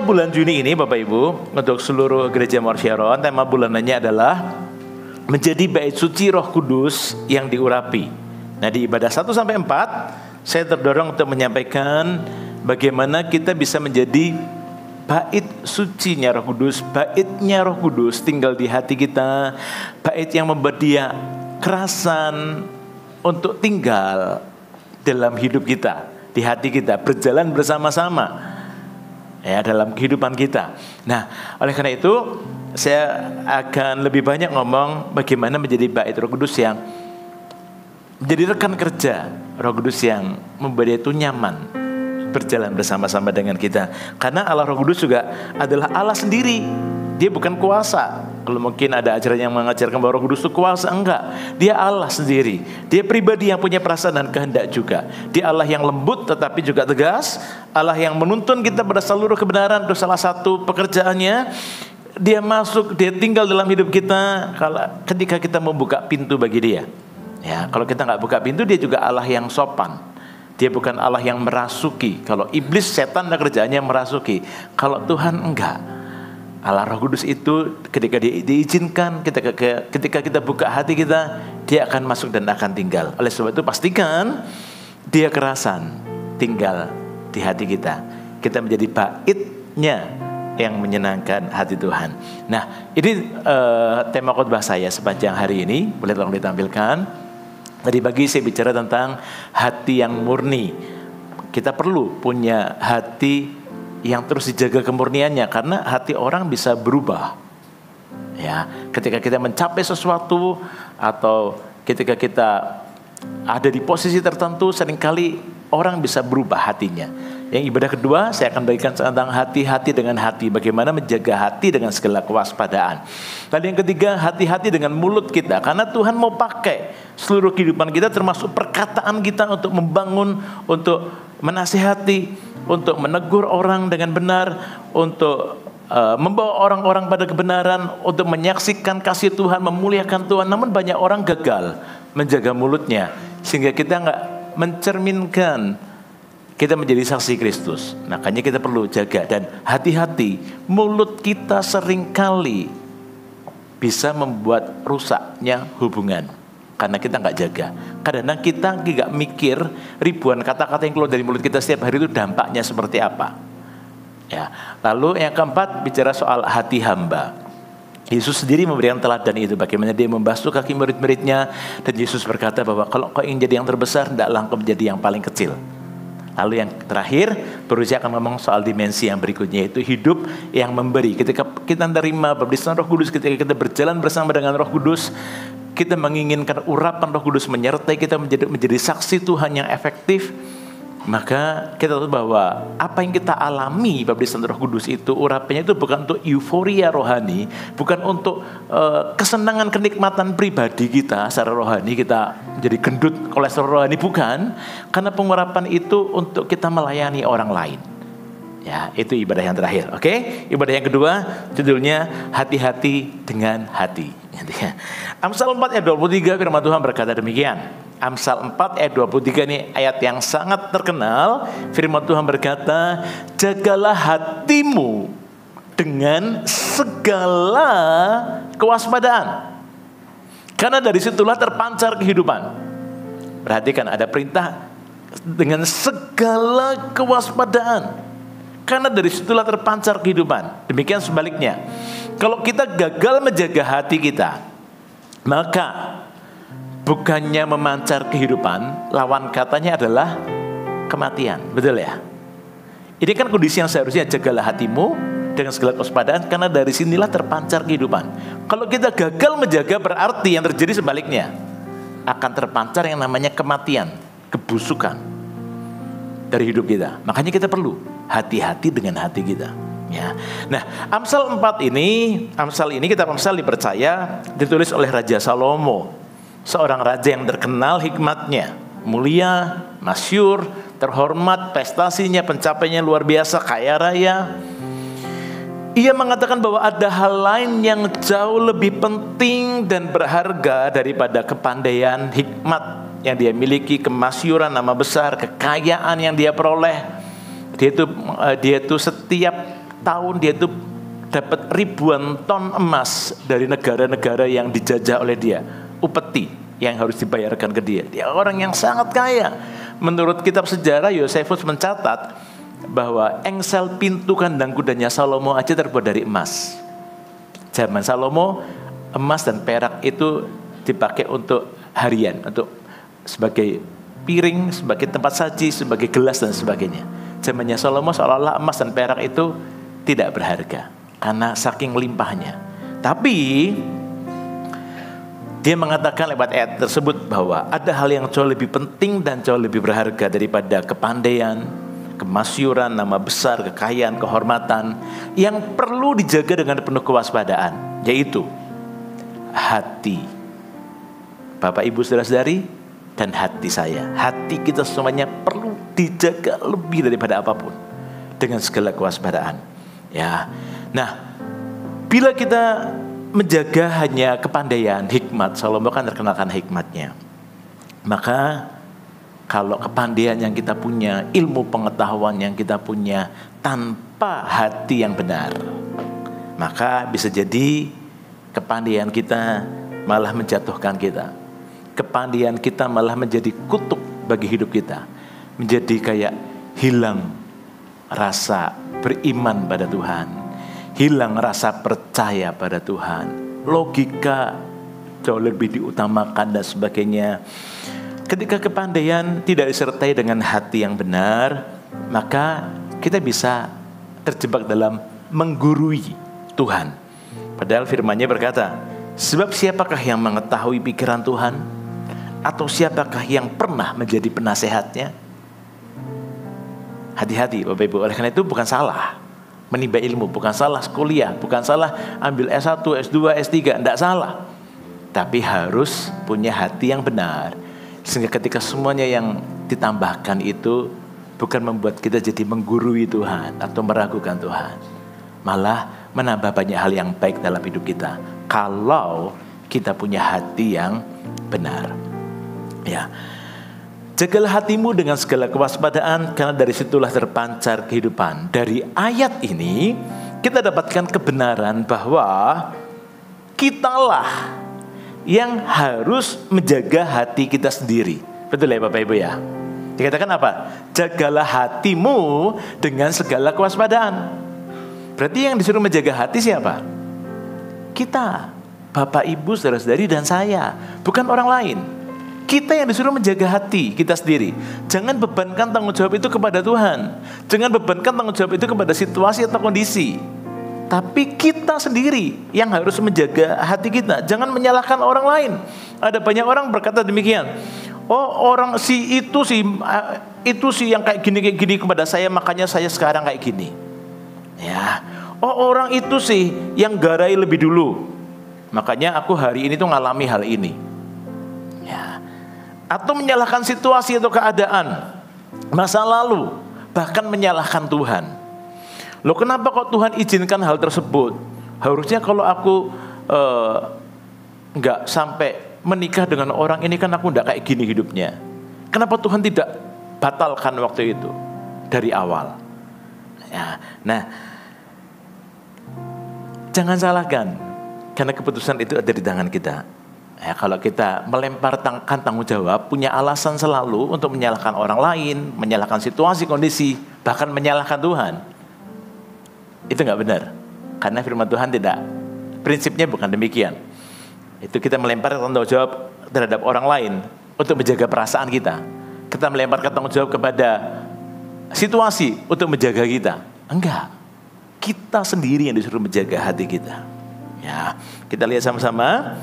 bulan Juni ini Bapak Ibu, untuk seluruh gereja Mawar Syaron, tema bulanannya adalah menjadi bait suci Roh Kudus yang diurapi. Nah, di ibadah 1 sampai 4 saya terdorong untuk menyampaikan bagaimana kita bisa menjadi bait sucinya Roh Kudus, baitnya Roh Kudus tinggal di hati kita, bait yang membuat dia kerasan untuk tinggal dalam hidup kita, di hati kita, berjalan bersama-sama ya dalam kehidupan kita. Nah, oleh karena itu saya akan lebih banyak ngomong bagaimana menjadi bait Roh Kudus yang menjadi rekan kerja Roh Kudus yang membuat dia itu nyaman berjalan bersama-sama dengan kita. Karena Allah Roh Kudus juga adalah Allah sendiri. Dia bukan kuasa. Kalau mungkin ada ajaran yang mengajarkan bahwa Roh Kudus itu kuasa, enggak. Dia Allah sendiri. Dia pribadi yang punya perasaan dan kehendak juga. Dia Allah yang lembut tetapi juga tegas. Allah yang menuntun kita pada seluruh kebenaran. Itu salah satu pekerjaannya. Dia masuk, dia tinggal dalam hidup kita ketika kita membuka pintu bagi dia. Ya, kalau kita nggak buka pintu, dia juga Allah yang sopan. Dia bukan Allah yang merasuki. Kalau iblis, setan dan kerjaannya merasuki. Kalau Tuhan enggak. Allah Roh Kudus itu ketika diizinkan, ketika kita buka hati kita, dia akan masuk dan akan tinggal. Oleh sebab itu pastikan dia kerasan tinggal di hati kita. Kita menjadi baitnya yang menyenangkan hati Tuhan. Nah, ini tema khotbah saya sepanjang hari ini. Boleh tolong ditampilkan. Tadi pagi saya bicara tentang hati yang murni. Kita perlu punya hati yang terus dijaga kemurniannya, karena hati orang bisa berubah. Ya, ketika kita mencapai sesuatu atau ketika kita ada di posisi tertentu, seringkali orang bisa berubah hatinya. Yang ibadah kedua saya akan bagikan tentang hati-hati dengan hati. Bagaimana menjaga hati dengan segala kewaspadaan. Lalu yang ketiga, hati-hati dengan mulut kita. Karena Tuhan mau pakai seluruh kehidupan kita, termasuk perkataan kita untuk membangun, untuk menasihati, untuk menegur orang dengan benar, untuk membawa orang-orang pada kebenaran, untuk menyaksikan kasih Tuhan, memuliakan Tuhan. Namun banyak orang gagal menjaga mulutnya, sehingga kita nggak mencerminkan kita menjadi saksi Kristus. Makanya kita perlu jaga dan hati-hati. Mulut kita seringkali bisa membuat rusaknya hubungan karena kita nggak jaga. Kadang-kadang kita nggak mikir ribuan kata-kata yang keluar dari mulut kita setiap hari itu dampaknya seperti apa. Ya. Lalu yang keempat bicara soal hati hamba. Yesus sendiri memberikan teladan itu, bagaimana dia membasuh kaki murid-muridnya, dan Yesus berkata bahwa kalau kau ingin jadi yang terbesar, hendaklah engkau menjadi yang paling kecil. Lalu yang terakhir, baru saya akan ngomong soal dimensi yang berikutnya, yaitu hidup yang memberi. Ketika kita menerima baptisan Roh Kudus, ketika kita berjalan bersama dengan Roh Kudus, kita menginginkan urapan Roh Kudus menyertai kita menjadi saksi Tuhan yang efektif. Maka kita tahu bahwa apa yang kita alami baptisan Roh Kudus itu, urapannya itu bukan untuk euforia rohani, bukan untuk kesenangan kenikmatan pribadi kita secara rohani, kita jadi gendut kolesterol rohani, bukan. Karena pengurapan itu untuk kita melayani orang lain. Ya, itu ibadah yang terakhir. Oke? Ibadah yang kedua judulnya hati-hati dengan hati. Amsal 4 ayat 23 firman Tuhan berkata demikian. Amsal 4 ayat 23 ini ayat yang sangat terkenal. Firman Tuhan berkata, jagalah hatimu dengan segala kewaspadaan, karena dari situlah terpancar kehidupan. Perhatikan, ada perintah dengan segala kewaspadaan, karena dari situlah terpancar kehidupan. Demikian sebaliknya, kalau kita gagal menjaga hati kita, maka bukannya memancar kehidupan, lawan katanya adalah kematian. Betul ya? Ini kan kondisi yang seharusnya jagalah hatimu dengan segala kewaspadaan, karena dari sinilah terpancar kehidupan. Kalau kita gagal menjaga, berarti yang terjadi sebaliknya, akan terpancar yang namanya kematian, kebusukan dari hidup kita. Makanya kita perlu hati-hati dengan hati kita. Ya. Nah, Amsal 4 ini, kitab Amsal dipercaya ditulis oleh Raja Salomo, seorang raja yang terkenal hikmatnya, mulia, masyhur, terhormat, prestasinya, pencapaiannya luar biasa, kaya raya. Ia mengatakan bahwa ada hal lain yang jauh lebih penting dan berharga daripada kepandaian, hikmat yang dia miliki, kemasyhuran, nama besar, kekayaan yang dia peroleh. Dia itu setiap tahun dia itu dapat ribuan ton emas dari negara-negara yang dijajah oleh dia, upeti yang harus dibayarkan ke dia. Dia orang yang sangat kaya. Menurut kitab sejarah, Yosefus mencatat bahwa engsel pintu kandang kudanya Salomo aja terbuat dari emas. Zaman Salomo, emas dan perak itu dipakai untuk harian, untuk sebagai piring, sebagai tempat saji, sebagai gelas dan sebagainya. Zamannya Salomo seolah-olah emas dan perak itu tidak berharga karena saking limpahnya. Tapi dia mengatakan lewat ayat tersebut bahwa ada hal yang jauh lebih penting dan jauh lebih berharga daripada kepandaian, kemasyuran, nama besar, kekayaan, kehormatan yang perlu dijaga dengan penuh kewaspadaan, yaitu hati. Bapak Ibu saudara-saudari dan hati saya. Hati kita semuanya perlu dijaga lebih daripada apapun dengan segala kewaspadaan. Ya. Nah, bila kita menjaga hanya kepandaian, hikmat, Salomo kan terkenalkan hikmatnya. Maka kalau kepandaian yang kita punya, ilmu pengetahuan yang kita punya tanpa hati yang benar, maka bisa jadi kepandaian kita malah menjatuhkan kita. Kepandaian kita malah menjadi kutuk bagi hidup kita. Menjadi kayak hilang rasa beriman pada Tuhan. Hilang rasa percaya pada Tuhan. Logika jauh lebih diutamakan dan sebagainya. Ketika kepandaian tidak disertai dengan hati yang benar, maka kita bisa terjebak dalam menggurui Tuhan. Padahal firman-Nya berkata, sebab siapakah yang mengetahui pikiran Tuhan? Atau siapakah yang pernah menjadi penasehatnya? Hati-hati Bapak Ibu, oleh karena itu bukan salah menimba ilmu, bukan salah kuliah, bukan salah ambil S1, S2, S3, tidak salah. Tapi harus punya hati yang benar. Sehingga ketika semuanya yang ditambahkan itu bukan membuat kita jadi menggurui Tuhan atau meragukan Tuhan. Malah menambah banyak hal yang baik dalam hidup kita. Kalau kita punya hati yang benar. Ya. Jagalah hatimu dengan segala kewaspadaan, karena dari situlah terpancar kehidupan. Dari ayat ini kita dapatkan kebenaran bahwa kitalah yang harus menjaga hati kita sendiri. Betul ya Bapak Ibu ya? Dikatakan apa? Jagalah hatimu dengan segala kewaspadaan. Berarti yang disuruh menjaga hati siapa? Kita, Bapak Ibu, saudara-saudari dan saya, bukan orang lain. Kita yang disuruh menjaga hati kita sendiri. Jangan bebankan tanggung jawab itu kepada Tuhan. Jangan bebankan tanggung jawab itu kepada situasi atau kondisi. Tapi kita sendiri yang harus menjaga hati kita. Jangan menyalahkan orang lain. Ada banyak orang berkata demikian. Oh, orang itu sih yang kayak gini kepada saya, makanya saya sekarang kayak gini. Ya. Oh, orang itu sih yang garai lebih dulu, makanya aku hari ini tuh ngalami hal ini. Ya. Atau menyalahkan situasi atau keadaan masa lalu, bahkan menyalahkan Tuhan. Loh, kenapa kok Tuhan izinkan hal tersebut? Harusnya kalau aku nggak sampai menikah dengan orang ini, kan aku nggak kayak gini hidupnya. Kenapa Tuhan tidak batalkan waktu itu dari awal? Ya. Nah, jangan salahkan, karena keputusan itu ada di tangan kita. Ya, kalau kita melemparkan tanggung jawab, punya alasan selalu untuk menyalahkan orang lain, menyalahkan situasi, kondisi, bahkan menyalahkan Tuhan, itu nggak benar. Karena firman Tuhan tidak, prinsipnya bukan demikian. Itu kita melemparkan tanggung jawab terhadap orang lain untuk menjaga perasaan kita. Kita melemparkan tanggung jawab kepada situasi untuk menjaga kita. Enggak. Kita sendiri yang disuruh menjaga hati kita. Ya, kita lihat sama-sama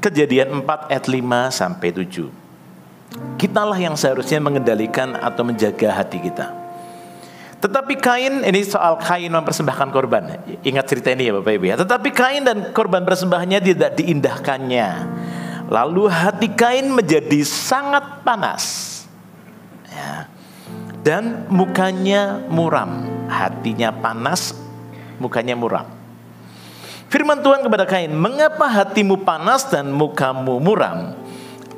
Kejadian 4 ayat 5 sampai 7. Kitalah yang seharusnya mengendalikan atau menjaga hati kita. Tetapi Kain, ini soal Kain mempersembahkan korban. Ingat cerita ini ya Bapak Ibu ya. Tetapi Kain dan korban persembahannya tidak diindahkannya. Lalu hati Kain menjadi sangat panas. Ya. Dan mukanya muram. Hatinya panas, mukanya muram. Firman Tuhan kepada Kain, mengapa hatimu panas dan mukamu muram?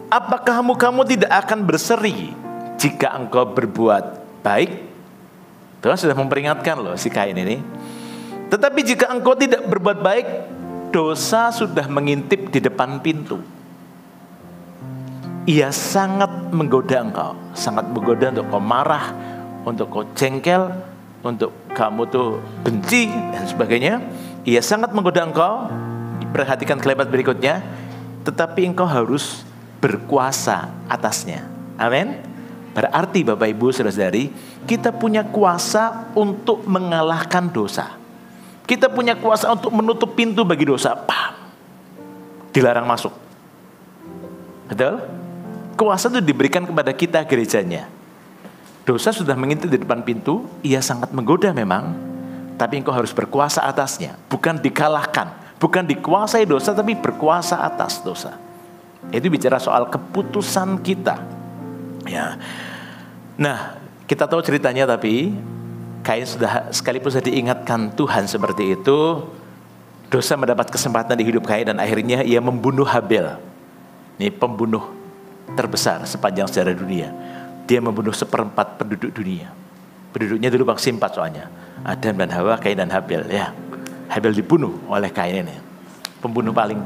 Apakah mukamu tidak akan berseri jika engkau berbuat baik? Tuhan sudah memperingatkan loh si Kain ini. Tetapi jika engkau tidak berbuat baik, dosa sudah mengintip di depan pintu. Ia sangat menggoda engkau, sangat menggoda untuk kau marah, untuk kau jengkel, untuk kamu tuh benci dan sebagainya. Ia sangat menggoda engkau. Perhatikan kalimat berikutnya. Tetapi engkau harus berkuasa atasnya. Amin. Berarti Bapak Ibu Saudara-saudari, kita punya kuasa untuk mengalahkan dosa. Kita punya kuasa untuk menutup pintu bagi dosa. Pam. Dilarang masuk. Betul? Kuasa itu diberikan kepada kita gerejanya. Dosa sudah mengintip di depan pintu, ia sangat menggoda memang, tapi engkau harus berkuasa atasnya, bukan dikalahkan, bukan dikuasai dosa, tapi berkuasa atas dosa. Itu bicara soal keputusan kita. Ya. Nah, kita tahu ceritanya, tapi Kain sekalipun sudah diingatkan Tuhan seperti itu, dosa mendapat kesempatan di hidup Kain dan akhirnya ia membunuh Habel. Ini pembunuh terbesar sepanjang sejarah dunia. Dia membunuh 1/4 penduduk dunia. Penduduknya dulu bangsa 4 soalnya. Adam dan Hawa, Kain dan Habel. Ya, Habel dibunuh oleh Kain ini. Pembunuh paling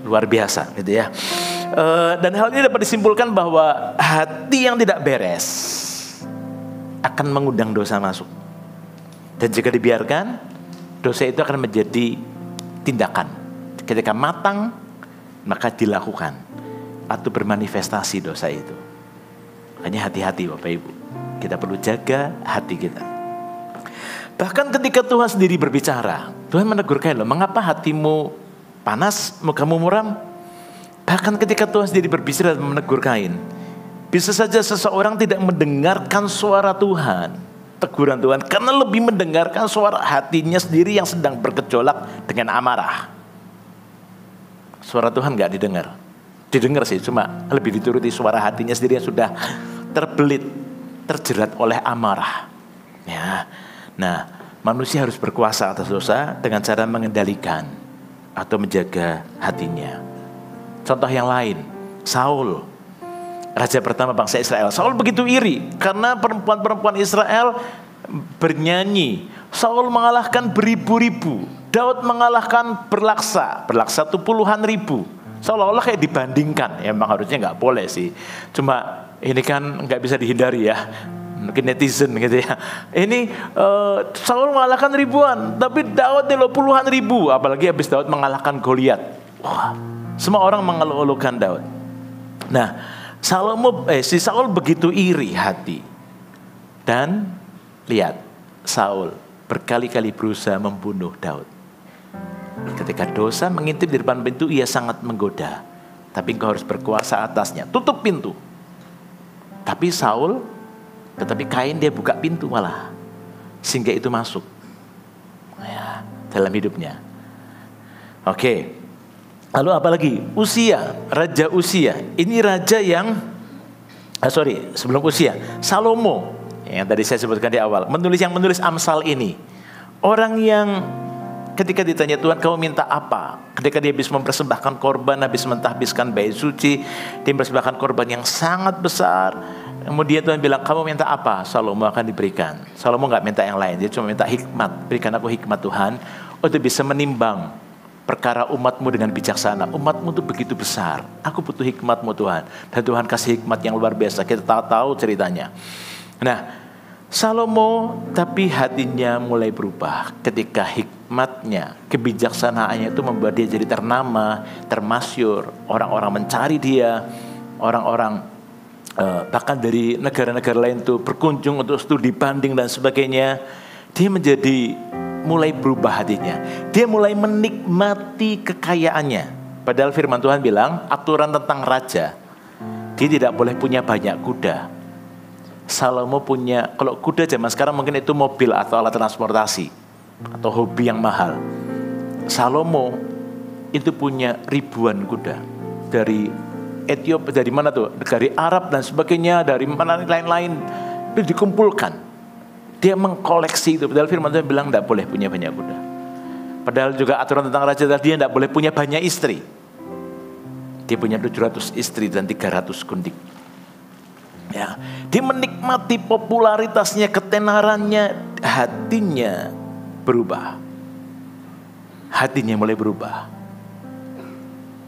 luar biasa, gitu ya. Dan hal ini dapat disimpulkan bahwa hati yang tidak beres akan mengundang dosa masuk. Dan jika dibiarkan, dosa itu akan menjadi tindakan. Ketika matang, maka dilakukan atau bermanifestasi dosa itu. Hanya hati-hati Bapak Ibu. Kita perlu jaga hati kita. Bahkan ketika Tuhan sendiri berbicara, Tuhan menegur Kain, loh, mengapa hatimu panas, mukamu muram? Bahkan ketika Tuhan sendiri berbicara dan menegur Kain, bisa saja seseorang tidak mendengarkan suara Tuhan, teguran Tuhan, karena lebih mendengarkan suara hatinya sendiri yang sedang bergejolak dengan amarah. Suara Tuhan gak didengar. Didengar sih, cuma lebih dituruti suara hatinya sendiri yang sudah terbelit, terjerat oleh amarah. Ya. Nah, manusia harus berkuasa atas dosa dengan cara mengendalikan atau menjaga hatinya. Contoh yang lain, Saul, raja pertama bangsa Israel. Saul begitu iri karena perempuan-perempuan Israel bernyanyi. Saul mengalahkan beribu-ribu, Daud mengalahkan berlaksa itu puluhan ribu. Seolah-olah kayak dibandingkan. Ya, memang harusnya nggak boleh sih. Cuma ini kan nggak bisa dihindari ya. Mungkin netizen gitu ya. Ini Saul mengalahkan ribuan, tapi Daud nih puluhan ribu. Apalagi habis Daud mengalahkan Goliat. Wah, semua orang mengeluh-elukan Daud. Nah, si Saul begitu iri hati. Dan lihat, Saul berkali-kali berusaha membunuh Daud. Ketika dosa mengintip di depan pintu, ia sangat menggoda. Tapi engkau harus berkuasa atasnya. Tutup pintu. Tetapi Kain dia buka pintu malah. Sehingga itu masuk. Ya, dalam hidupnya. Oke. Lalu apa lagi? Raja Uzia. Ini raja yang, sebelum Uzia. Salomo. Yang tadi saya sebutkan di awal. Yang menulis Amsal ini. Orang yang ketika ditanya Tuhan, kamu minta apa? Ketika dia habis mempersembahkan korban, habis mentahbiskan bait suci, dia mempersembahkan korban yang sangat besar. Kemudian Tuhan bilang, kamu minta apa? Salomo akan diberikan. Salomo gak minta yang lain, dia cuma minta hikmat. Berikan aku hikmat Tuhan, untuk bisa menimbang perkara umatmu dengan bijaksana. Umatmu itu begitu besar, aku butuh hikmatmu Tuhan. Dan Tuhan kasih hikmat yang luar biasa, kita tahu ceritanya. Nah, Salomo tapi hatinya mulai berubah ketika hikmatnya, kebijaksanaannya itu membuat dia jadi ternama, termasyur. Orang-orang mencari dia, orang-orang bahkan dari negara-negara lain tuh berkunjung untuk studi banding dan sebagainya. Dia menjadi mulai berubah hatinya. Dia mulai menikmati kekayaannya. Padahal firman Tuhan bilang aturan tentang raja, dia tidak boleh punya banyak kuda. Salomo punya, kalau kuda zaman sekarang mungkin itu mobil atau alat transportasi atau hobi yang mahal. Salomo itu punya ribuan kuda dari Ethiopia, dari mana tuh? Dari Arab dan sebagainya, dari mana lain-lain itu dikumpulkan. Dia mengkoleksi itu. Padahal firman Tuhan bilang tidak boleh punya banyak kuda. Padahal juga aturan tentang raja tadi, dia tidak boleh punya banyak istri. Dia punya 700 istri dan 300 gundik. Ya, dia menikmati popularitasnya, ketenarannya, hatinya berubah. Hatinya mulai berubah.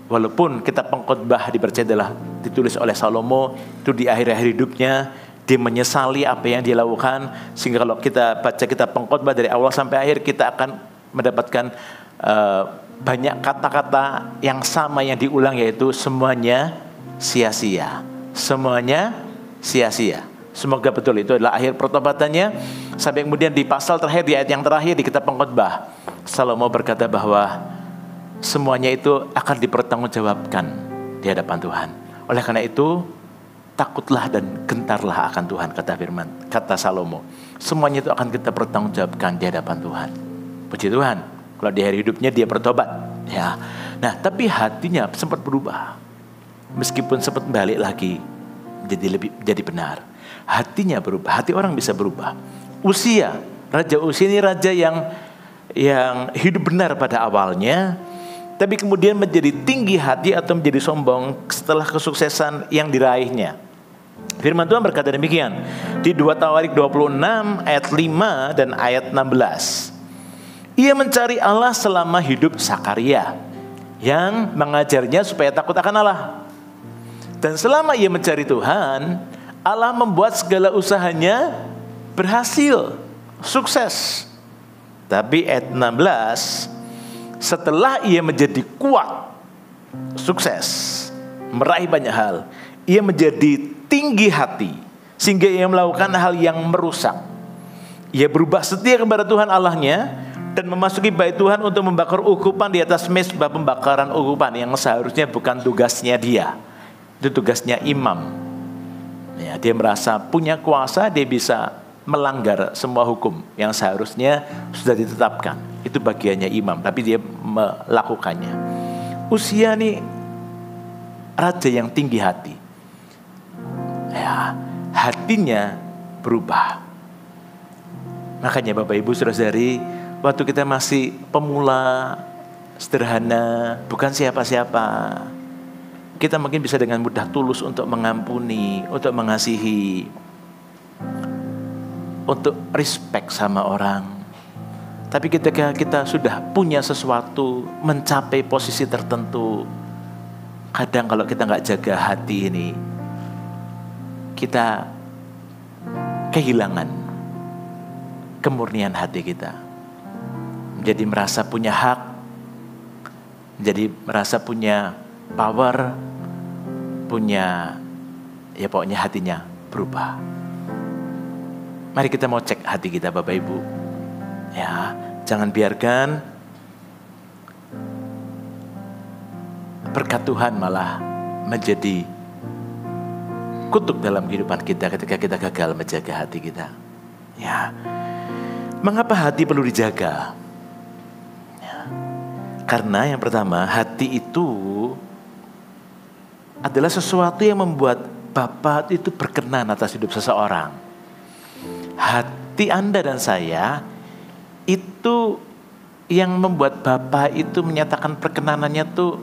Walaupun kitab Pengkhotbah dipercaya adalah ditulis oleh Salomo, itu di akhir-akhir hidupnya dia menyesali apa yang dia lakukan, sehingga kalau kita baca kitab Pengkhotbah dari awal sampai akhir kita akan mendapatkan banyak kata-kata yang sama yang diulang, yaitu semuanya sia-sia. Semuanya sia-sia. Semoga betul itu adalah akhir pertobatannya. Sampai kemudian di pasal terakhir, di ayat yang terakhir di kitab Pengkhotbah, Salomo berkata bahwa semuanya itu akan dipertanggungjawabkan di hadapan Tuhan. Oleh karena itu, takutlah dan gentarlah akan Tuhan, kata Salomo. Semuanya itu akan kita pertanggungjawabkan di hadapan Tuhan. Puji Tuhan, kalau di hari hidupnya dia bertobat, ya. Nah, tapi hatinya sempat berubah. Meskipun sempat balik lagi jadi benar. Hatinya berubah, hati orang bisa berubah. Raja Uzia ini raja yang hidup benar pada awalnya, tapi kemudian menjadi tinggi hati atau menjadi sombong setelah kesuksesan yang diraihnya. Firman Tuhan berkata demikian di 2 Tawarik 26 ayat 5 dan ayat 16. Ia mencari Allah selama hidup Sakaria, yang mengajarnya supaya takut akan Allah. Dan selama ia mencari Tuhan, Allah membuat segala usahanya berhasil, sukses. Tapi ayat 16, setelah ia menjadi kuat, sukses, meraih banyak hal, ia menjadi tinggi hati, sehingga ia melakukan hal yang merusak. Ia berubah setia kepada Tuhan Allahnya dan memasuki bait Tuhan untuk membakar ukupan di atas mezbah pembakaran ukupan, yang seharusnya bukan tugasnya dia, itu tugasnya imam. Ya, dia merasa punya kuasa, dia bisa melanggar semua hukum yang seharusnya sudah ditetapkan. Itu bagiannya imam, tapi dia melakukannya. Uzia ini raja yang tinggi hati. Ya, hatinya berubah. Makanya Bapak Ibu Saudara-saudari, waktu kita masih pemula, sederhana, bukan siapa-siapa, kita mungkin bisa dengan mudah tulus untuk mengampuni, untuk mengasihi, untuk respect sama orang. Tapi ketika kita sudah punya sesuatu, mencapai posisi tertentu, kadang kalau kita nggak jaga hati ini, kita kehilangan kemurnian hati kita. Menjadi merasa punya hak, menjadi merasa punya power, punya, ya pokoknya hatinya berubah. Mari kita mau cek hati kita Bapak Ibu. Ya, jangan biarkan berkat Tuhan malah menjadi kutuk dalam kehidupan kita ketika kita gagal menjaga hati kita. Ya, mengapa hati perlu dijaga? Ya, karena yang pertama, hati itu adalah sesuatu yang membuat Bapa itu berkenan atas hidup seseorang. Hati Anda dan saya itu yang membuat Bapa itu menyatakan perkenanannya tuh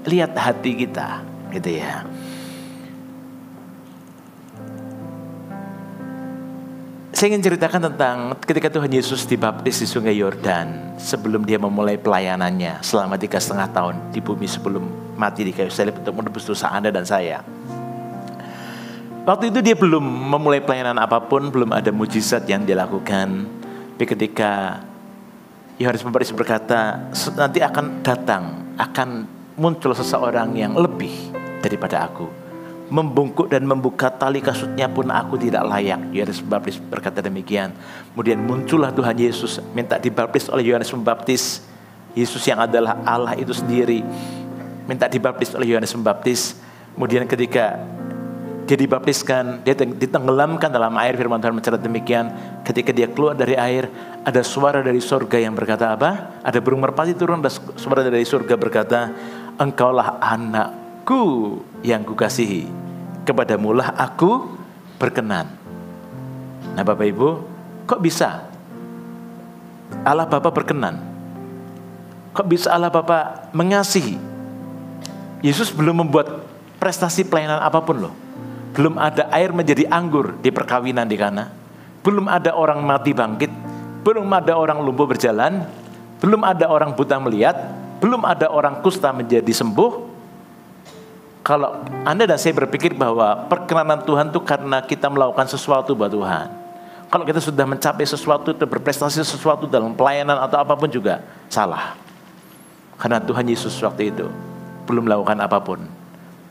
lihat hati kita, gitu ya. Saya ingin ceritakan tentang ketika Tuhan Yesus dibaptis di Sungai Yordan sebelum dia memulai pelayanannya selama 3,5 tahun di bumi sebelum mati di kayu salib untuk menebus dosa Anda dan saya. Waktu itu dia belum memulai pelayanan apapun, belum ada mujizat yang dia lakukan. Tapi ketika Yohanes Pembaptis berkata, nanti akan datang, akan muncul seseorang yang lebih daripada aku. Membungkuk dan membuka tali kasutnya pun aku tidak layak. Yohanes Pembaptis berkata demikian. Kemudian muncullah Tuhan Yesus, minta dibaptis oleh Yohanes Pembaptis. Yesus yang adalah Allah itu sendiri minta dibaptis oleh Yohanes Pembaptis. Kemudian ketika dia dibaptiskan, dia ditenggelamkan dalam air. Firman Tuhan mencatat demikian. Ketika dia keluar dari air, ada suara dari surga yang berkata apa? Ada burung merpati turun, ada suara dari surga berkata, engkaulah anakku yang kukasihi, kepadamulah aku berkenan. Nah Bapak Ibu, kok bisa Allah Bapa berkenan? Kok bisa Allah Bapa mengasihi? Yesus belum membuat prestasi pelayanan apapun loh. Belum ada air menjadi anggur di perkawinan di Kana. Belum ada orang mati bangkit. belum ada orang lumpuh berjalan, belum ada orang buta melihat, belum ada orang kusta menjadi sembuh. Kalau Anda dan saya berpikir bahwa perkenanan Tuhan itu karena kita melakukan sesuatu buat Tuhan. Kalau kita sudah mencapai sesuatu, berprestasi sesuatu dalam pelayanan atau apapun juga, salah. Karena Tuhan Yesus waktu itu belum melakukan apapun.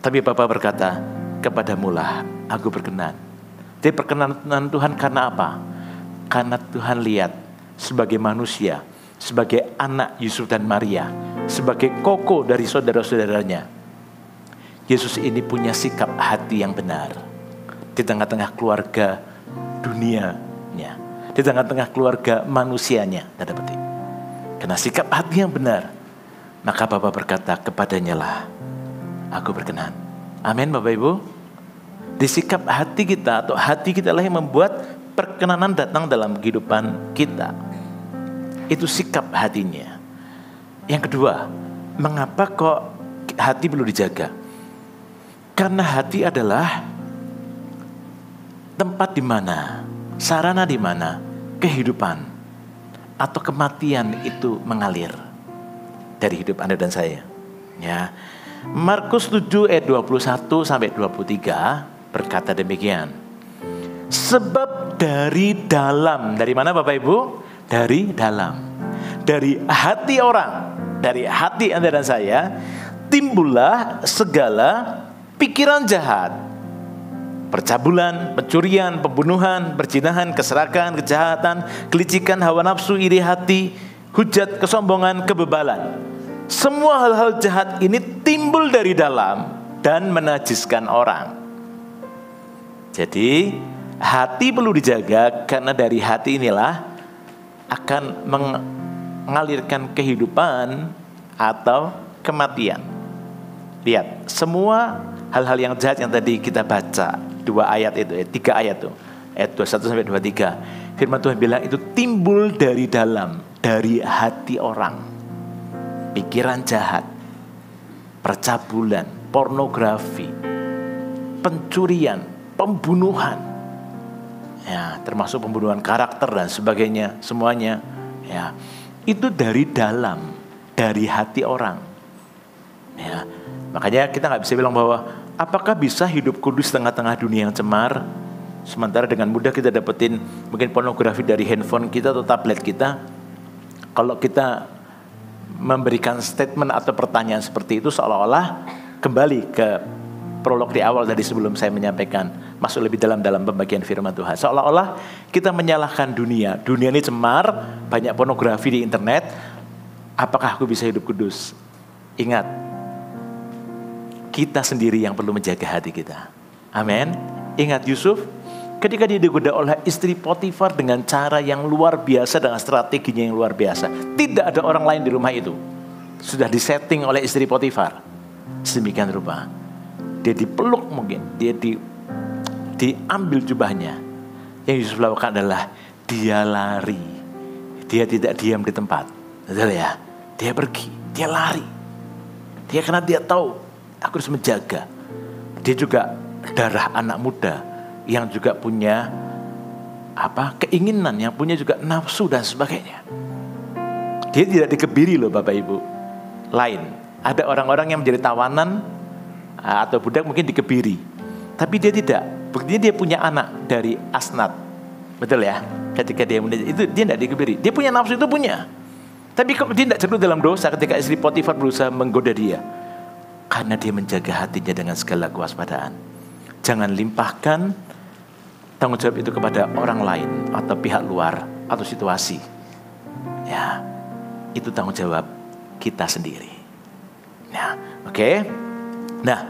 Tapi Bapa berkata, kepadamulah aku berkenan. Jadi perkenanan Tuhan karena apa? Karena Tuhan lihat sebagai manusia, sebagai anak Yusuf dan Maria, sebagai koko dari saudara-saudaranya. Yesus ini punya sikap hati yang benar di tengah-tengah keluarga dunianya, di tengah-tengah keluarga manusianya. Tanda petik. Karena sikap hati yang benar, maka Bapa berkata, kepadanya lah aku berkenan. Amin Bapak Ibu. Di sikap hati kita atau hati kita lah yang membuat perkenanan datang dalam kehidupan kita. Itu sikap hatinya. Yang kedua, mengapa kok hati perlu dijaga? Karena hati adalah tempat di mana, sarana di mana kehidupan atau kematian itu mengalir dari hidup Anda dan saya. Ya. Markus 7 ayat 21 sampai 23 berkata demikian. Sebab dari dalam, dari mana Bapak Ibu? Dari dalam. Dari hati orang, dari hati Anda dan saya, timbullah segala pikiran jahat. Percabulan, pencurian, pembunuhan, perzinahan, keserakahan, kejahatan, kelicikan, hawa nafsu, iri hati, hujat, kesombongan, kebebalan. Semua hal-hal jahat ini timbul dari dalam dan menajiskan orang. Jadi hati perlu dijaga karena dari hati inilah akan mengalirkan kehidupan atau kematian. Lihat, semua hal-hal yang jahat yang tadi kita baca, 2 ayat itu, 3 ayat itu, ayat 21 sampai 23. Firman Tuhan bilang itu timbul dari dalam, dari hati orang. Pikiran jahat, percabulan, pornografi, pencurian, pembunuhan, ya, termasuk pembunuhan karakter dan sebagainya, semuanya, ya, itu dari dalam, dari hati orang. Ya, makanya kita nggak bisa bilang bahwa apakah bisa hidup kudus tengah-tengah dunia yang cemar, sementara dengan mudah kita dapetin mungkin pornografi dari handphone kita atau tablet kita. Kalau kita memberikan statement atau pertanyaan seperti itu, seolah-olah kembali ke prolog di awal tadi sebelum saya menyampaikan masuk lebih dalam pembagian firman Tuhan. Seolah-olah kita menyalahkan dunia. Dunia ini cemar, banyak pornografi di internet. Apakah aku bisa hidup kudus? Ingat, kita sendiri yang perlu menjaga hati kita. Amin. Ingat Yusuf, ketika dia digoda oleh istri Potifar dengan cara yang luar biasa, dengan strateginya yang luar biasa. Tidak ada orang lain di rumah itu. Sudah disetting oleh istri Potifar. Sedemikian rupa. Dia dipeluk mungkin, dia diambil jubahnya. Yang Yusuf lakukan adalah dia lari. Dia tidak diam di tempat. Betul ya? Dia pergi, dia lari. Dia karena dia tahu aku harus menjaga. Dia juga darah anak muda yang juga punya keinginan, yang punya juga nafsu dan sebagainya. Dia tidak dikebiri loh Bapak Ibu. Lain, ada orang-orang yang menjadi tawanan atau budak mungkin dikebiri, tapi dia tidak. Buktinya dia punya anak dari Asnat, betul ya? Ketika dia itu dia tidak dikebiri. Dia punya nafsu, itu punya. Tapi dia tidak jatuh dalam dosa ketika istri Potifar berusaha menggoda dia, karena dia menjaga hatinya dengan segala kewaspadaan. Jangan limpahkan tanggung jawab itu kepada orang lain atau pihak luar atau situasi. Ya, itu tanggung jawab kita sendiri. Ya, oke. Nah,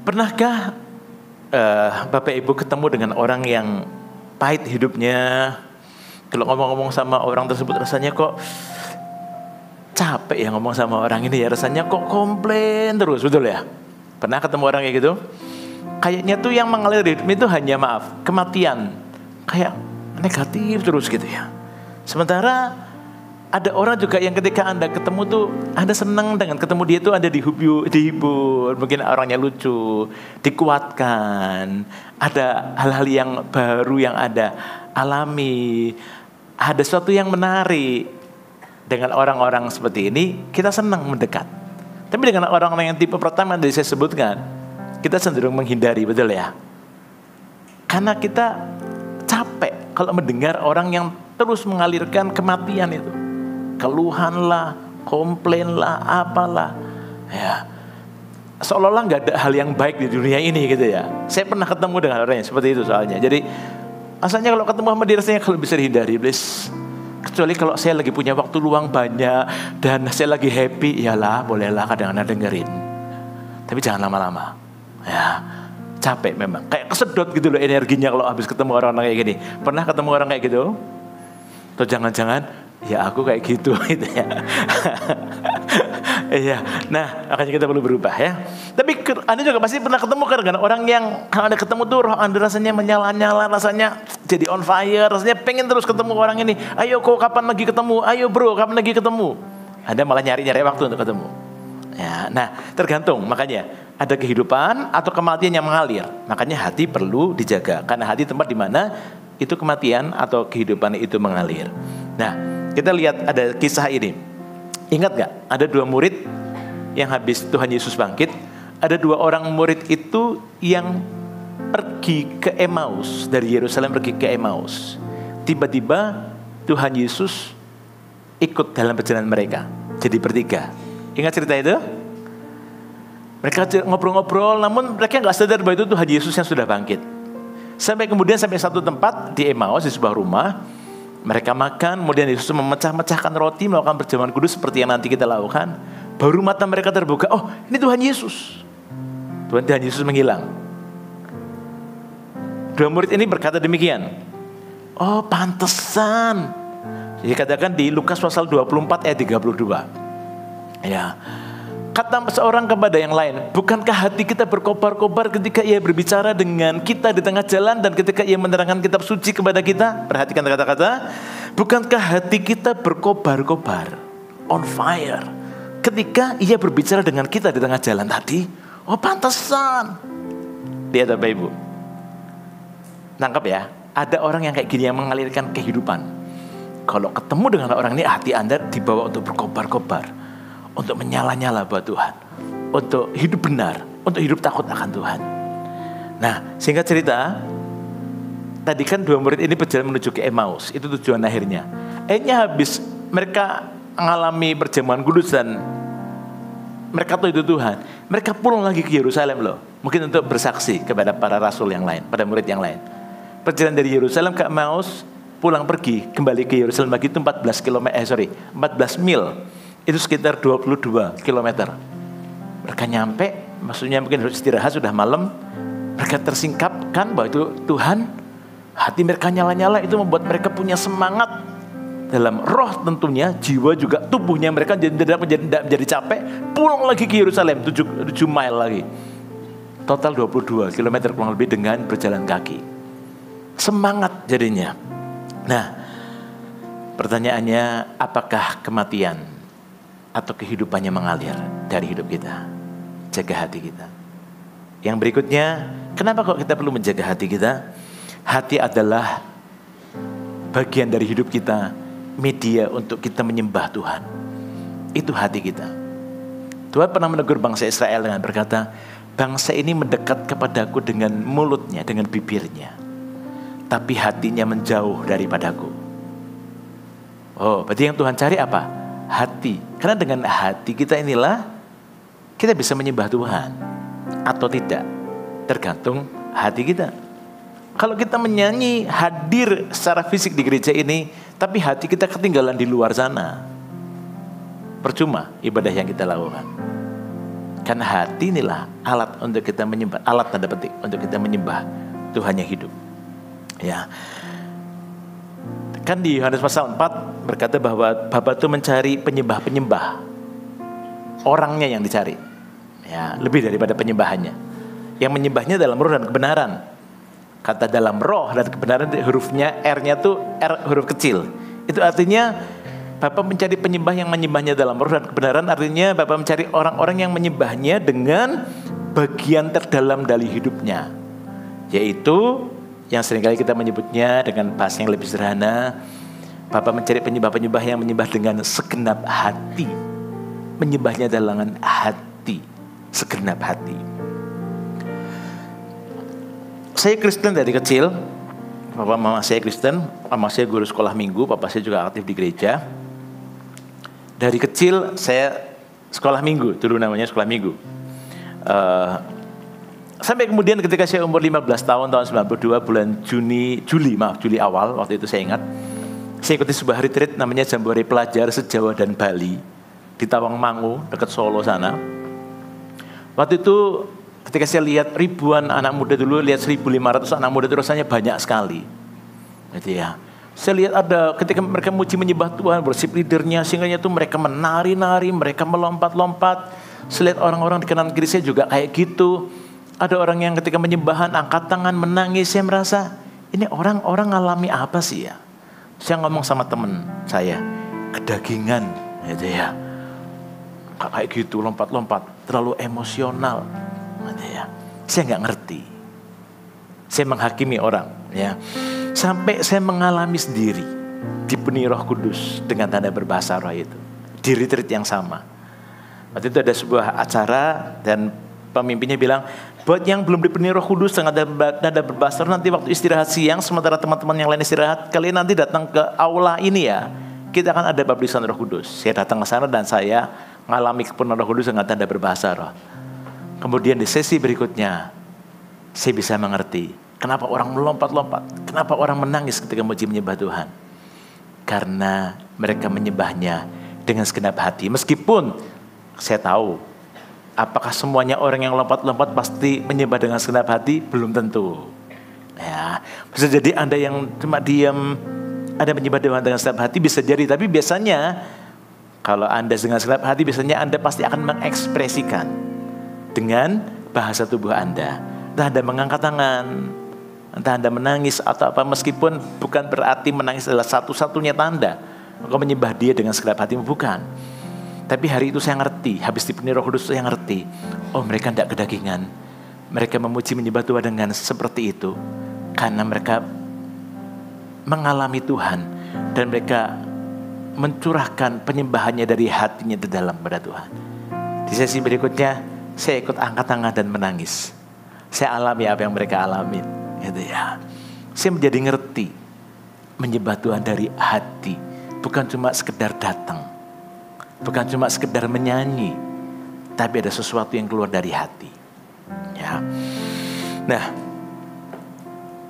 pernahkah Bapak Ibu ketemu dengan orang yang pahit hidupnya? Kalau ngomong-ngomong sama orang tersebut rasanya kok capek ya ngomong sama orang ini ya, rasanya kok komplain terus, betul ya? Pernah ketemu orang kayak gitu? Kayaknya tuh yang mengalir hidup itu hanya kematian. Kayak negatif terus gitu ya. Sementara ada orang juga yang ketika Anda ketemu tuh Anda senang dengan ketemu dia tuh, Anda dihibur, mungkin orangnya lucu, dikuatkan. Ada hal-hal yang baru yang Anda alami. ada sesuatu yang menarik. Dengan orang-orang seperti ini, kita senang mendekat. Tapi dengan orang-orang yang tipe pertama yang tadi saya sebutkan, kita cenderung menghindari, betul ya? Karena kita capek kalau mendengar orang yang terus mengalirkan kematian itu. Keluhan lah, komplain lah, apalah. Ya, seolah-olah nggak ada hal yang baik di dunia ini gitu ya. Saya pernah ketemu dengan orang yang seperti itu soalnya. Jadi, asalnya kalau ketemu sama dia rasanya kalau bisa dihindari, please. Kecuali kalau saya lagi punya waktu luang banyak dan saya lagi happy, iyalah bolehlah kadang-kadang dengerin. Tapi jangan lama-lama. Ya, capek memang. Kayak kesedot gitu loh energinya kalau habis ketemu orang kayak gini. Pernah ketemu orang kayak gitu? Atau jangan-jangan ya aku kayak gitu gitu ya. Iya. Nah, makanya kita perlu berubah ya. Tapi Anda juga pasti pernah ketemu kan dengan orang yang kalau Anda ketemu tuh roh Anda rasanya menyala-nyala, rasanya jadi on fire, rasanya pengen terus ketemu orang ini. Ayo kok kapan lagi ketemu? Ayo bro, kapan lagi ketemu? Anda malah nyari-nyari waktu untuk ketemu. Ya, nah tergantung. Makanya ada kehidupan atau kematian yang mengalir. Makanya hati perlu dijaga. Karena hati tempat di mana itu kematian atau kehidupan itu mengalir. Nah, kita lihat ada kisah ini. Ingat gak? Ada 2 murid yang habis Tuhan Yesus bangkit. Ada 2 orang murid itu yang pergi ke Emmaus. Dari Yerusalem pergi ke Emmaus. Tiba-tiba Tuhan Yesus ikut dalam perjalanan mereka. Jadi bertiga. Ingat cerita itu? Mereka ngobrol-ngobrol, namun mereka gak sadar bahwa itu Tuhan Yesus yang sudah bangkit. Sampai satu tempat di Emmaus, di sebuah rumah. Mereka makan, kemudian Yesus memecah-mecahkan roti, melakukan perjamuan kudus seperti yang nanti kita lakukan. Baru mata mereka terbuka, oh ini Tuhan Yesus. Tuhan Yesus menghilang. 2 murid ini berkata demikian. Oh pantesan. Jadi katakan di Lukas pasal 24 ayat 32. Ya. Kata seorang kepada yang lain, bukankah hati kita berkobar-kobar ketika ia berbicara dengan kita di tengah jalan dan ketika ia menerangkan kitab suci kepada kita? Perhatikan kata-kata, bukankah hati kita berkobar-kobar, on fire, ketika ia berbicara dengan kita di tengah jalan tadi? Oh pantesan. Lihat Bapak Ibu, nangkap ya, ada orang yang kayak gini yang mengalirkan kehidupan. Kalau ketemu dengan orang ini, hati Anda dibawa untuk berkobar-kobar, untuk menyala-nyala buat Tuhan, untuk hidup benar, untuk hidup takut akan Tuhan. Nah, singkat cerita, tadi kan 2 murid ini berjalan menuju ke Emmaus, itu tujuan akhirnya. Akhirnya habis mereka mengalami perjamuan kudus dan mereka tahu itu Tuhan, mereka pulang lagi ke Yerusalem loh, mungkin untuk bersaksi kepada para rasul yang lain, pada murid yang lain. Perjalanan dari Yerusalem ke Emmaus, pulang pergi kembali ke Yerusalem lagi itu 14 mil. Itu sekitar 22 kilometer. Mereka nyampe, maksudnya mungkin harus istirahat, sudah malam. Mereka tersingkapkan bahwa itu Tuhan. Hati mereka nyala-nyala, itu membuat mereka punya semangat. Dalam roh tentunya, jiwa juga, tubuhnya mereka tidak menjadi capek. Pulang lagi ke Yerusalem, 7 mile lagi. Total 22 kilometer kurang lebih dengan berjalan kaki. Semangat jadinya. Nah, pertanyaannya, apakah kematian atau kehidupannya mengalir dari hidup kita? Jaga hati kita. Yang berikutnya, kenapa kok kita perlu menjaga hati kita? Hati adalah bagian dari hidup kita, media untuk kita menyembah Tuhan. Itu hati kita. Tuhan pernah menegur bangsa Israel dengan berkata, bangsa ini mendekat kepadaku dengan mulutnya, dengan bibirnya, tapi hatinya menjauh daripadaku. Oh, berarti yang Tuhan cari apa? Hati. Karena dengan hati kita inilah kita bisa menyembah Tuhan atau tidak, tergantung hati kita. Kalau kita menyanyi hadir secara fisik di gereja ini, tapi hati kita ketinggalan di luar sana, percuma ibadah yang kita lakukan. Karena hati inilah alat untuk kita menyembah, alat tanda petik untuk kita menyembah Tuhan yang hidup. Ya. Kan di Yohanes pasal 4 berkata bahwa Bapa itu mencari penyembah-penyembah. Orangnya yang dicari. Ya, lebih daripada penyembahannya. Yang menyembahnya dalam roh dan kebenaran. Kata dalam roh dan kebenaran, hurufnya R-nya tuh R huruf kecil. Itu artinya Bapa mencari penyembah yang menyembahnya dalam roh dan kebenaran. Artinya Bapa mencari orang-orang yang menyembahnya dengan bagian terdalam dari hidupnya. Yaitu yang seringkali kita menyebutnya dengan bahasa yang lebih sederhana, Bapak mencari penyembah-penyembah yang menyembah dengan segenap hati. Menyembahnya dengan hati, segenap hati. Saya Kristen dari kecil. Bapak mama saya Kristen, mama saya guru sekolah minggu, papa saya juga aktif di gereja. Dari kecil saya sekolah minggu, dulu namanya sekolah minggu. Sampai kemudian ketika saya umur 15 tahun 92 bulan Juli awal, waktu itu saya ingat, saya ikuti sebuah retreat namanya Jambore Pelajar Se-Jawa dan Bali di Tawangmangu dekat Solo sana. Waktu itu ketika saya lihat ribuan anak muda dulu, lihat 1.500 anak muda itu rasanya banyak sekali. Gitu ya. Saya lihat ada ketika mereka muji menyembah Tuhan, worship leadernya, sehingga itu mereka menari-nari, mereka melompat-lompat. Saya lihat orang-orang di kanan kiri saya juga kayak gitu. Ada orang yang ketika menyembahan angkat tangan menangis. Saya merasa ini orang-orang ngalami apa sih ya? Saya ngomong sama teman saya, kedagingan, gitu ya. Kayak gitu lompat-lompat, terlalu emosional. Ya, saya nggak ngerti. Saya menghakimi orang, ya. Sampai saya mengalami sendiri dipenuhi Roh Kudus dengan tanda berbahasa roh itu di retreat yang sama. Waktu itu ada sebuah acara dan pemimpinnya bilang, buat yang belum dipenuhi Roh Kudus dengan tanda berbahasa roh, nanti waktu istirahat siang sementara teman-teman yang lain istirahat, kalian nanti datang ke aula ini ya. Kita akan ada baptisan Roh Kudus. Saya datang ke sana dan saya mengalami kepenuhan Roh Kudus dengan tanda berbahasa roh. Kemudian di sesi berikutnya, saya bisa mengerti kenapa orang melompat-lompat, kenapa orang menangis ketika muji menyembah Tuhan. Karena mereka menyembahnya dengan segenap hati. Meskipun saya tahu, apakah semuanya orang yang lompat-lompat pasti menyembah dengan segenap hati? Belum tentu. Ya, bisa jadi Anda yang cuma diam, Anda menyembah Tuhan dengan segenap hati bisa jadi. Tapi biasanya, kalau Anda dengan segenap hati, biasanya Anda pasti akan mengekspresikan dengan bahasa tubuh Anda. Entah Anda mengangkat tangan, entah Anda menangis atau apa, meskipun bukan berarti menangis adalah satu-satunya tanda maka menyembah Dia dengan segenap hatimu, bukan. Tapi hari itu saya ngerti, habis dipenuhi Roh Kudus saya ngerti, oh mereka tidak kedagingan. Mereka memuji menyembah Tuhan dengan seperti itu karena mereka mengalami Tuhan dan mereka mencurahkan penyembahannya dari hatinya di dalam pada Tuhan. Di sesi berikutnya saya ikut angkat tangan dan menangis. Saya alami apa yang mereka alami, gitu ya. Saya menjadi ngerti menyembah Tuhan dari hati, bukan cuma sekedar datang, bukan cuma sekedar menyanyi, tapi ada sesuatu yang keluar dari hati. Ya. Nah,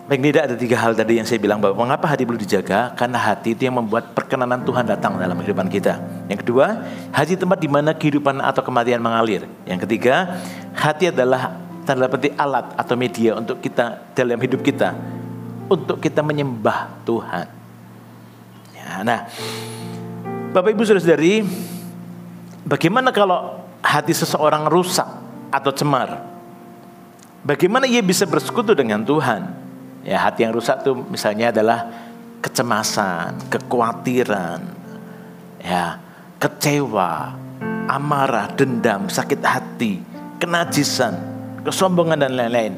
paling tidak ada 3 hal tadi yang saya bilang bahwa mengapa hati perlu dijaga? Karena hati itu yang membuat perkenanan Tuhan datang dalam kehidupan kita. Yang kedua, hati tempat di mana kehidupan atau kematian mengalir. Yang ketiga, hati adalah tanda petik alat atau media untuk kita dalam hidup kita, untuk kita menyembah Tuhan. Ya, nah, Bapak Ibu Saudara-saudari, bagaimana kalau hati seseorang rusak atau cemar? Bagaimana ia bisa bersekutu dengan Tuhan? Ya, hati yang rusak itu misalnya adalah kecemasan, kekhawatiran, ya, kecewa, amarah, dendam, sakit hati, kenajisan, kesombongan dan lain-lain.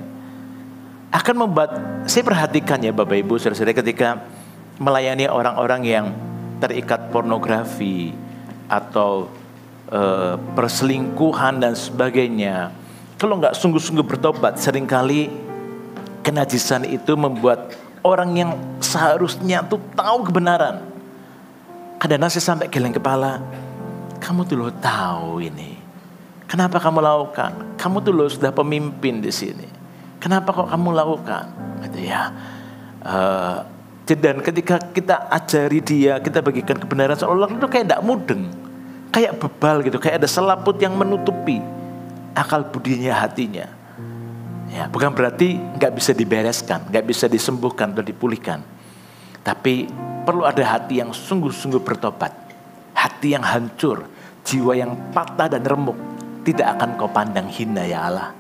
Akan membuat, saya perhatikan ya Bapak Ibu saudara-saudara ketika melayani orang-orang yang terikat pornografi atau perselingkuhan dan sebagainya. Kalau nggak sungguh-sungguh bertobat, seringkali kenajisan itu membuat orang yang seharusnya tuh tahu kebenaran. Kadang-kadang saya sampai geleng kepala. Kamu tuh loh tahu ini. Kenapa kamu lakukan? Kamu tuh loh sudah pemimpin di sini. Kenapa kok kamu lakukan? Gitu ya. Dan ketika kita ajari dia, kita bagikan kebenaran, seolah-olah itu kayak tidak mudeng, kayak bebal gitu, kayak ada selaput yang menutupi akal budinya, hatinya. Ya, bukan berarti nggak bisa dibereskan, nggak bisa disembuhkan atau dipulihkan. Tapi perlu ada hati yang sungguh-sungguh bertobat, hati yang hancur, jiwa yang patah dan remuk. Tidak akan kau pandang hina ya Allah.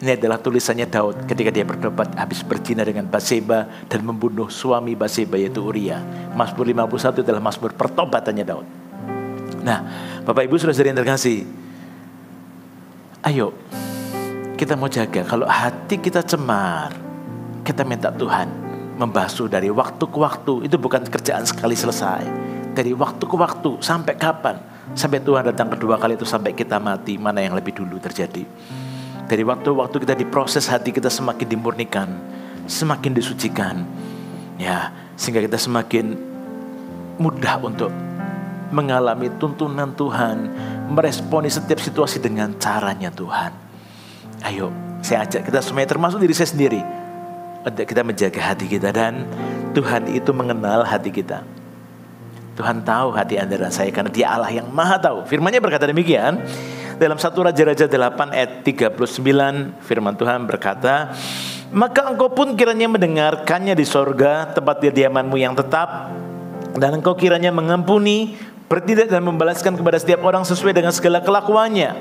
Ini adalah tulisannya Daud ketika dia bertobat habis berzina dengan Batseba dan membunuh suami Batseba yaitu Uria. Mazmur 51 adalah mazmur pertobatannya Daud. Nah, Bapak Ibu saudara-saudari yang terkasih, ayo kita mau jaga. Kalau hati kita cemar, kita minta Tuhan membasuh dari waktu ke waktu. Itu bukan kerjaan sekali selesai. Dari waktu ke waktu, sampai kapan? Sampai Tuhan datang kedua kali itu, sampai kita mati, mana yang lebih dulu terjadi. Dari waktu-waktu kita diproses, hati kita semakin dimurnikan, semakin disucikan. Ya, sehingga kita semakin mudah untuk mengalami tuntunan Tuhan, meresponi setiap situasi dengan caranya Tuhan. Ayo, saya ajak kita semuanya, termasuk diri saya sendiri, untuk kita menjaga hati kita. Dan Tuhan itu mengenal hati kita. Tuhan tahu hati Anda dan saya, karena Dia Allah yang maha tahu. Firman-Nya berkata demikian dalam 1 Raja-Raja 8 ayat 39. Firman Tuhan berkata, maka engkau pun kiranya mendengarkannya di sorga, tempat kediamanmu yang tetap, dan engkau kiranya mengampuni, bertindak dan membalaskan kepada setiap orang sesuai dengan segala kelakuannya,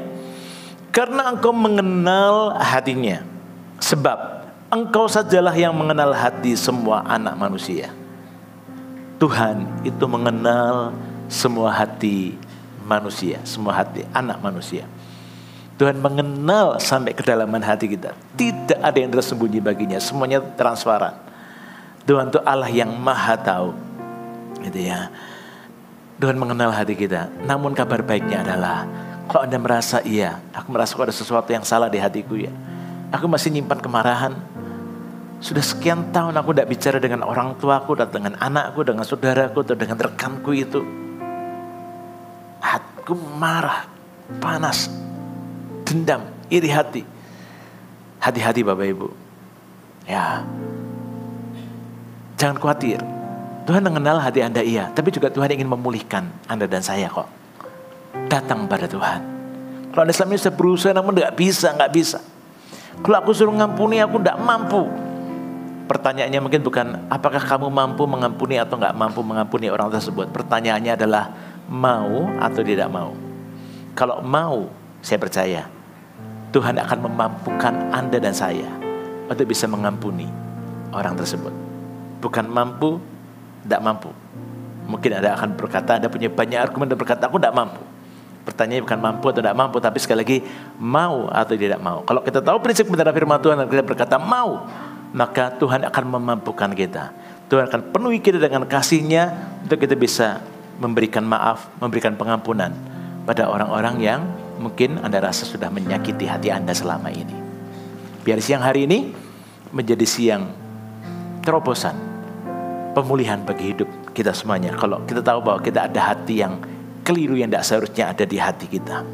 karena engkau mengenal hatinya, sebab engkau sajalah yang mengenal hati semua anak manusia. Tuhan itu mengenal semua hati manusia, semua hati anak manusia. Tuhan mengenal sampai kedalaman hati kita. Tidak ada yang tersembunyi baginya, semuanya transparan. Tuhan itu Allah yang maha tahu, gitu ya. Tuhan mengenal hati kita. Namun kabar baiknya adalah, kalau Anda merasa, iya, aku merasa ada sesuatu yang salah di hatiku ya. Aku masih nyimpan kemarahan. Sudah sekian tahun aku tidak bicara dengan orang tuaku, dan dengan anakku, dengan saudaraku, atau dengan rekanku itu. Hatiku marah, panas, dendam, iri hati. Hati-hati Bapak Ibu. Ya, jangan khawatir. Tuhan mengenal hati Anda, iya. Tapi juga Tuhan ingin memulihkan Anda dan saya kok. Datang pada Tuhan. Kalau Anda selama ini sudah berusaha namun nggak bisa. Kalau aku suruh ngampuni, aku nggak mampu. Pertanyaannya mungkin bukan apakah kamu mampu mengampuni atau nggak mampu mengampuni orang tersebut. Pertanyaannya adalah mau atau tidak mau. Kalau mau, saya percaya Tuhan akan memampukan Anda dan saya untuk bisa mengampuni orang tersebut. Bukan mampu, tidak mampu. Mungkin Anda akan berkata, Anda punya banyak argumen dan berkata, aku tidak mampu. Pertanyaannya bukan mampu atau tidak mampu, tapi sekali lagi mau atau tidak mau. Kalau kita tahu prinsip benar firman Tuhan dan kita berkata mau, maka Tuhan akan memampukan kita. Tuhan akan penuhi kita dengan kasih-Nya untuk kita bisa memberikan maaf, memberikan pengampunan pada orang-orang yang mungkin Anda rasa sudah menyakiti hati Anda selama ini. Biar siang hari ini menjadi siang terobosan, pemulihan bagi hidup kita semuanya. Kalau kita tahu bahwa kita ada hati yang keliru, yang tidak seharusnya ada di hati kita.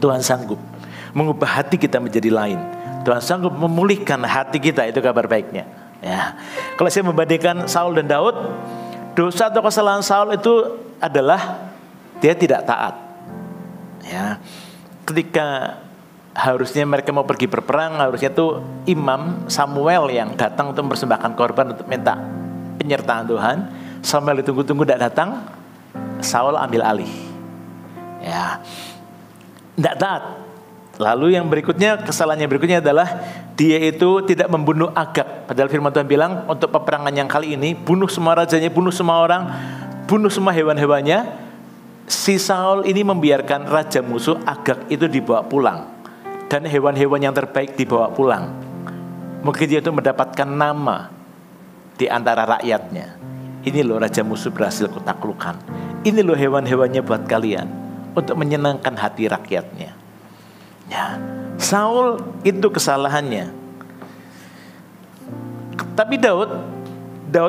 Tuhan sanggup mengubah hati kita menjadi lain. Tuhan sanggup memulihkan hati kita, itu kabar baiknya. Ya. Kalau saya membandingkan Saul dan Daud, dosa atau kesalahan Saul itu adalah dia tidak taat. Ya. Ketika harusnya mereka mau pergi berperang, harusnya itu Imam Samuel yang datang untuk mempersembahkan korban untuk minta penyertaan Tuhan. Samuel ditunggu-tunggu tidak datang, Saul ambil alih. Ya. Tidak taat. Lalu yang berikutnya, kesalahan yang berikutnya adalah dia itu tidak membunuh Agag. Padahal firman Tuhan bilang untuk peperangan yang kali ini, bunuh semua rajanya, bunuh semua orang, bunuh semua hewan-hewannya. Si Saul ini membiarkan raja musuh Agag itu dibawa pulang. Dan hewan-hewan yang terbaik dibawa pulang. Mungkin dia itu mendapatkan nama di antara rakyatnya. Ini loh raja musuh berhasil kutaklukkan. Ini loh hewan-hewannya buat kalian, untuk menyenangkan hati rakyatnya. Ya, Saul itu kesalahannya. Tapi Daud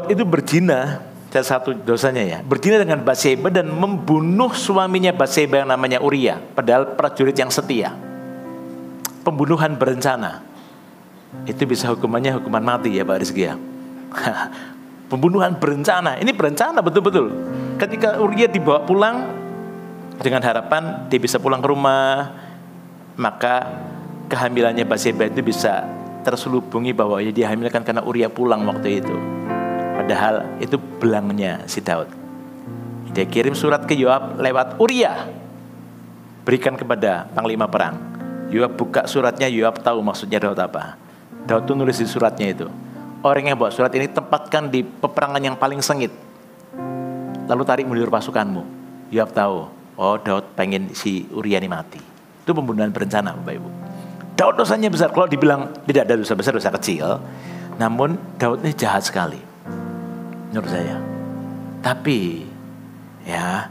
itu berzina, salah satu dosanya ya, berzina dengan Batseba dan membunuh suaminya Batseba yang namanya Uria, padahal prajurit yang setia. Pembunuhan berencana. Itu bisa hukumannya hukuman mati ya Pak Rizky ya. Pembunuhan berencana, ini berencana betul-betul. Ketika Uria dibawa pulang dengan harapan dia bisa pulang ke rumah, maka kehamilannya Batseba itu bisa terselubungi bahwa dia hamilkan karena Uria pulang waktu itu. Padahal itu belangnya si Daud. Dia kirim surat ke Yoab lewat Uria, berikan kepada panglima perang. Yoab buka suratnya, Yoab tahu maksudnya Daud apa. Daud tuh nulis di suratnya itu, orang yang bawa surat ini tempatkan di peperangan yang paling sengit, lalu tarik mundur pasukanmu. Yoab tahu, oh Daud pengen si Uria ini mati. Itu pembunuhan berencana Bapak Ibu. Daud dosanya besar. Kalau dibilang tidak ada dosa besar, dosa kecil. Namun Daud ini jahat sekali. menurut saya. Tapi ya,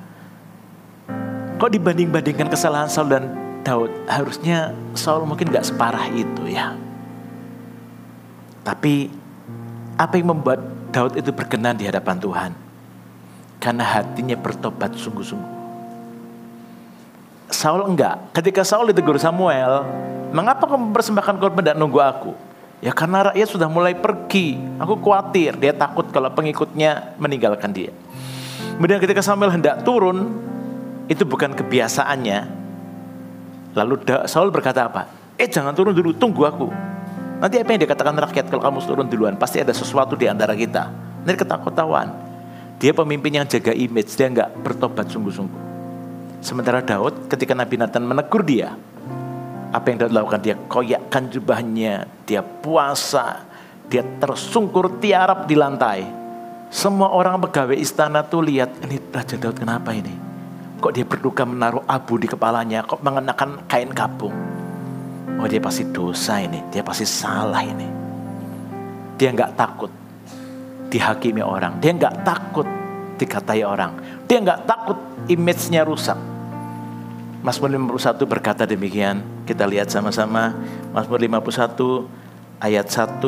kok dibanding-bandingkan kesalahan Saul dan Daud, harusnya Saul mungkin gak separah itu ya. Tapi apa yang membuat Daud itu berkenan di hadapan Tuhan? Karena hatinya bertobat sungguh-sungguh. Saul enggak. Ketika Saul ditegur Samuel, mengapa kamu mempersembahkan korban dan nunggu aku? Ya karena rakyat sudah mulai pergi. Aku khawatir, dia takut kalau pengikutnya meninggalkan dia. Kemudian ketika Samuel hendak turun, itu bukan kebiasaannya. Lalu Saul berkata apa? Jangan turun dulu, tunggu aku. Nanti apa yang dikatakan rakyat kalau kamu turun duluan? Pasti ada sesuatu di antara kita. Nanti ketakutan. Dia pemimpin yang jaga image, dia enggak bertobat sungguh-sungguh. Sementara Daud ketika Nabi Nathan menegur dia, apa yang Daud lakukan? Dia koyakkan jubahnya, dia puasa, dia tersungkur tiarap di lantai. Semua orang pegawai istana tuh lihat, ini Raja Daud kenapa ini? Kok dia berduka menaruh abu di kepalanya, kok mengenakan kain kapung? Oh dia pasti dosa ini, dia pasti salah ini. Dia nggak takut dihakimi orang, dia nggak takut dikatai orang, dia nggak takut image-nya rusak. Mazmur 51 berkata demikian, kita lihat sama-sama. Mazmur 51 ayat 1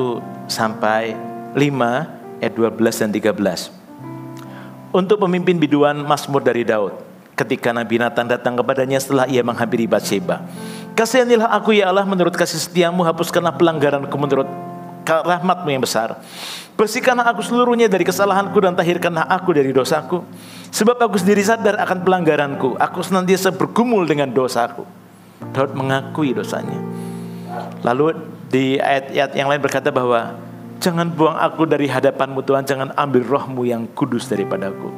sampai 5, ayat 12 dan 13. Untuk pemimpin biduan Mazmur dari Daud. Ketika Nabi Nathan datang kepadanya setelah ia menghampiri Batsheba. Kasihanilah aku ya Allah menurut kasih setiamu, hapuskanlah pelanggaranku menurut rahmatmu yang besar. Bersihkanlah aku seluruhnya dari kesalahanku dan tahirkanlah aku dari dosaku. Sebab aku sendiri sadar akan pelanggaranku, aku senantiasa bergumul dengan dosaku. Daud mengakui dosanya. Lalu di ayat-ayat yang lain berkata bahwa jangan buang aku dari hadapanmu Tuhan, jangan ambil rohmu yang kudus daripadaku.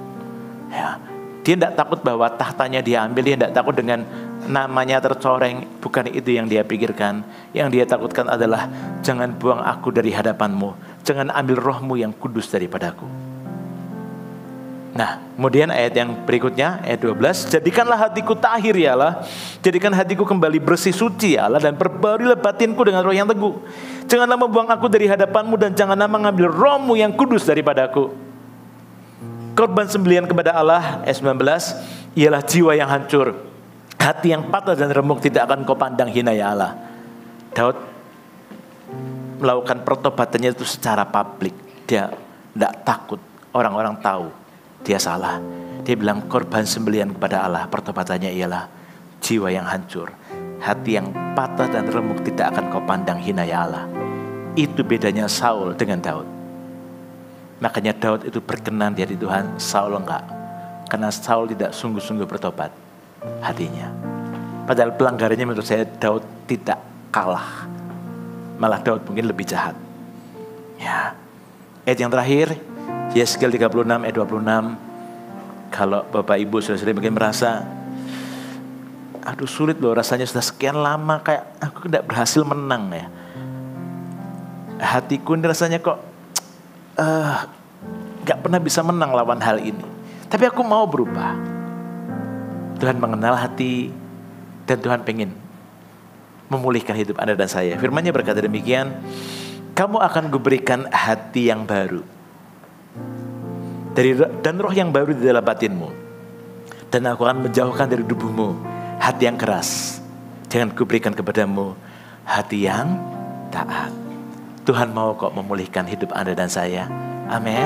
Ya. Dia tidak takut bahwa tahtanya dia ambil, dia tidak takut dengan namanya tercoreng. Bukan itu yang dia pikirkan. Yang dia takutkan adalah jangan buang aku dari hadapanmu, jangan ambil rohmu yang kudus daripadaku. Nah, kemudian ayat yang berikutnya, ayat 12. Jadikanlah hatiku tahir ya Allah, jadikan hatiku kembali bersih suci ya Allah, dan perbarilah batinku dengan roh yang teguh. Janganlah membuang aku dari hadapanmu, dan janganlah mengambil rohmu yang kudus daripadaku. Korban sembelihan kepada Allah, ayat 19, ialah jiwa yang hancur, hati yang patah dan remuk tidak akan kau pandang hina ya Allah. Daud melakukan pertobatannya itu secara publik. Dia tidak takut orang-orang tahu dia salah. Dia bilang korban sembelihan kepada Allah, pertobatannya ialah jiwa yang hancur, hati yang patah dan remuk tidak akan kau pandang hina ya Allah. Itu bedanya Saul dengan Daud. Makanya Daud itu berkenan di hati Tuhan, Saul enggak. Karena Saul tidak sungguh-sungguh bertobat hatinya. Padahal pelanggarannya menurut saya Daud tidak kalah. Malah Daud mungkin lebih jahat. Ya. Ayat yang terakhir, Yeskel 36 ayat 26. Kalau Bapak Ibu saudara-saudari mungkin merasa, aduh sulit loh rasanya sudah sekian lama kayak aku tidak berhasil menang ya. Hatiku ini rasanya kok gak pernah bisa menang lawan hal ini. Tapi aku mau berubah. Tuhan mengenal hati dan Tuhan pengen memulihkan hidup Anda dan saya. Firman-Nya berkata demikian, kamu akan kuberikan hati yang baru dan roh yang baru di dalam batinmu, dan aku akan menjauhkan dari tubuhmu hati yang keras. Jangan kuberikan kepadamu hati yang taat. Tuhan mau kok memulihkan hidup Anda dan saya. Amin.